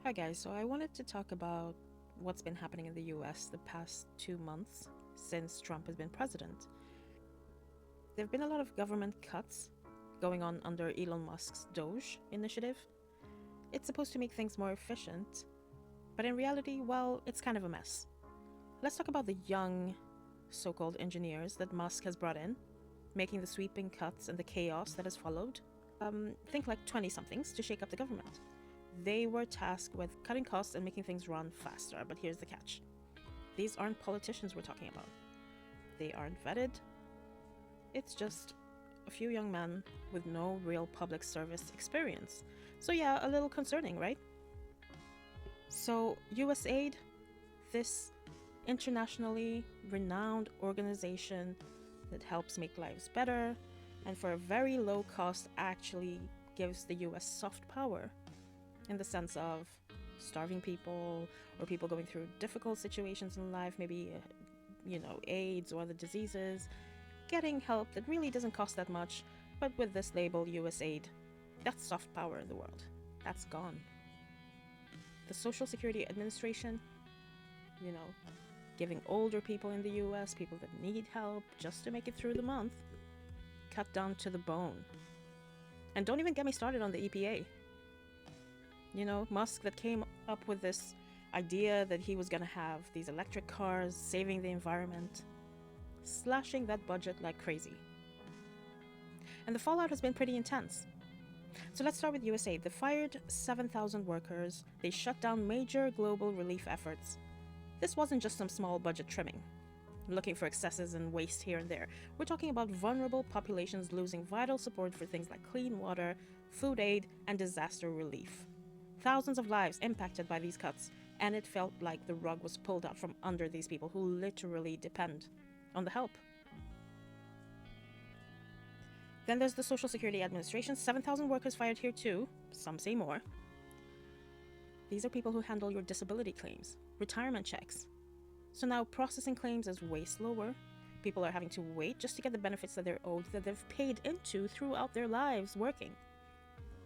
Hi guys, so I wanted to talk about what's been happening in the US the past 2 months since Trump has been president. There have been a lot of government cuts going on under Elon Musk's Doge initiative. It's supposed to make things more efficient, but in reality, well, it's kind of a mess. Let's talk about the young so called engineers that Musk has brought in, making the sweeping cuts and the chaos that has followed. Think like 20 somethings to shake up the government. They were tasked with cutting costs and making things run faster, but here's the catch. These aren't politicians we're talking about. They aren't vetted. It's just a few young men with no real public service experience. So yeah, a little concerning, right? So USAID, this internationally renowned organization that helps make lives better and for a very low cost actually gives the US soft power in the sense of starving people or people going through difficult situations in life, maybe, AIDS or other diseases, getting help that really doesn't cost that much, but with this label USAID, that's soft power in the world. That's gone. The Social Security Administration, giving older people in the US, people that need help just to make it through the month, cut down to the bone. And don't even get me started on the EPA. Musk that came up with this idea that he was going to have these electric cars saving the environment, slashing that budget like crazy. And the fallout has been pretty intense. So let's start with USAID. They fired 7,000 workers. They shut down major global relief efforts. This wasn't just some small budget trimming, looking for excesses and waste here and there. We're talking about vulnerable populations losing vital support for things like clean water, food aid, and disaster relief. Thousands of lives impacted by these cuts, and it felt like the rug was pulled out from under these people who literally depend on the help. Then there's the Social Security Administration. 7,000 workers fired here too. Some say more. These are people who handle your disability claims, retirement checks. So now processing claims is way slower. People are having to wait just to get the benefits that they're owed, that they've paid into throughout their lives working.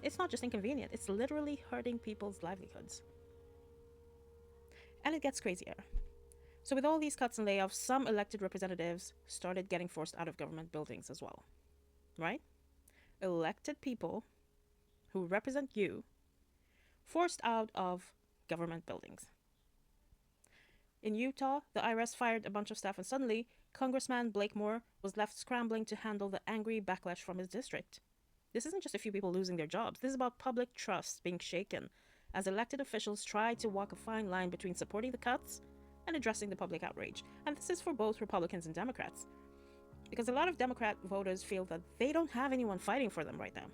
It's not just inconvenient, it's literally hurting people's livelihoods. And it gets crazier. So with all these cuts and layoffs, some elected representatives started getting forced out of government buildings as well. Right? Elected people who represent you forced out of government buildings. In Utah, the IRS fired a bunch of staff and suddenly, Congressman Blake Moore was left scrambling to handle the angry backlash from his district. This isn't just a few people losing their jobs. This is about public trust being shaken as elected officials try to walk a fine line between supporting the cuts and addressing the public outrage. And this is for both Republicans and Democrats. Because a lot of Democrat voters feel that they don't have anyone fighting for them right now.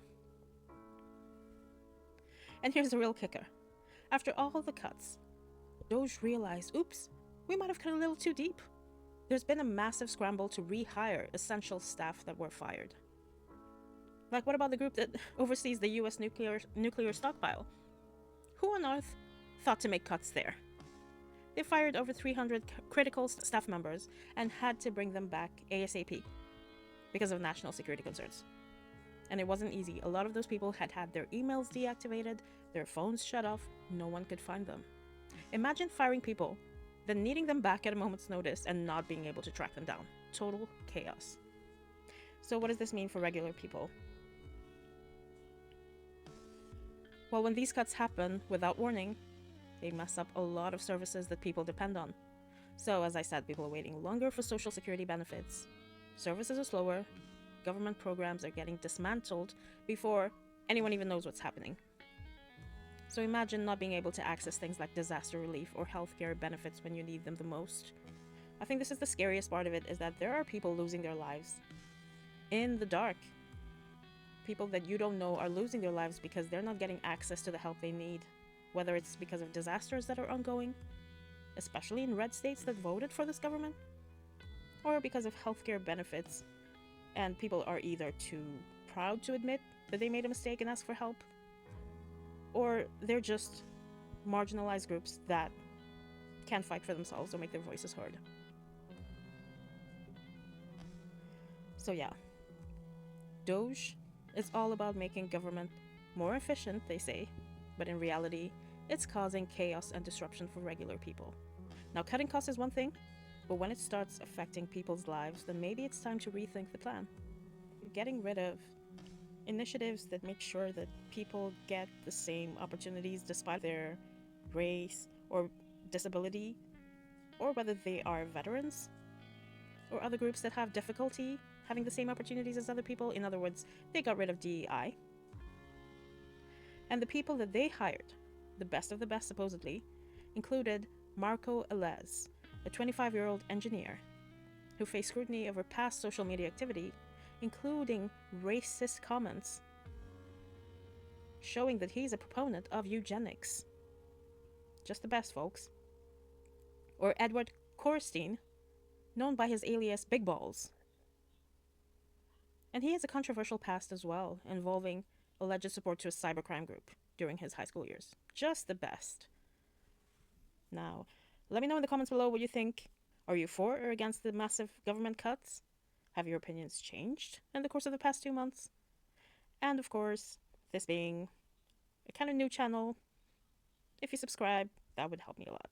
And here's the real kicker. After all the cuts, Doge realized, oops, we might have cut a little too deep. There's been a massive scramble to rehire essential staff that were fired. Like, what about the group that oversees the US nuclear stockpile? Who on earth thought to make cuts there? They fired over 300 critical staff members and had to bring them back ASAP because of national security concerns. And it wasn't easy. A lot of those people had had their emails deactivated, their phones shut off, no one could find them. Imagine firing people, then needing them back at a moment's notice and not being able to track them down. Total chaos. So what does this mean for regular people? Well, when these cuts happen without warning, they mess up a lot of services that people depend on. So, as I said, people are waiting longer for Social Security benefits. Services are slower. Government programs are getting dismantled before anyone even knows what's happening. So imagine not being able to access things like disaster relief or healthcare benefits when you need them the most. I think this is the scariest part of it, is that there are people losing their lives in the dark. People that you don't know are losing their lives because they're not getting access to the help they need, whether it's because of disasters that are ongoing, especially in red states that voted for this government, or because of healthcare benefits, and people are either too proud to admit that they made a mistake and ask for help, or they're just marginalized groups that can't fight for themselves or make their voices heard. So yeah, Doge is all about making government more efficient, they say, but in reality, it's causing chaos and disruption for regular people. Now, cutting costs is one thing, but when it starts affecting people's lives, then maybe it's time to rethink the plan. Getting rid of initiatives that make sure that people get the same opportunities despite their race or disability, or whether they are veterans or other groups that have difficulty having the same opportunities as other people. In other words, they got rid of DEI. And the people that they hired, the best of the best supposedly, included Marco Elez, a 25-year-old engineer who faced scrutiny over past social media activity, including racist comments, showing that he's a proponent of eugenics. Just the best, folks. Or Edward Korstein, known by his alias Big Balls. And he has a controversial past as well, involving alleged support to a cybercrime group during his high school years. Just the best. Now, let me know in the comments below what you think. Are you for or against the massive government cuts? Have your opinions changed in the course of the past 2 months? And of course, this being a kind of new channel, if you subscribe, that would help me a lot.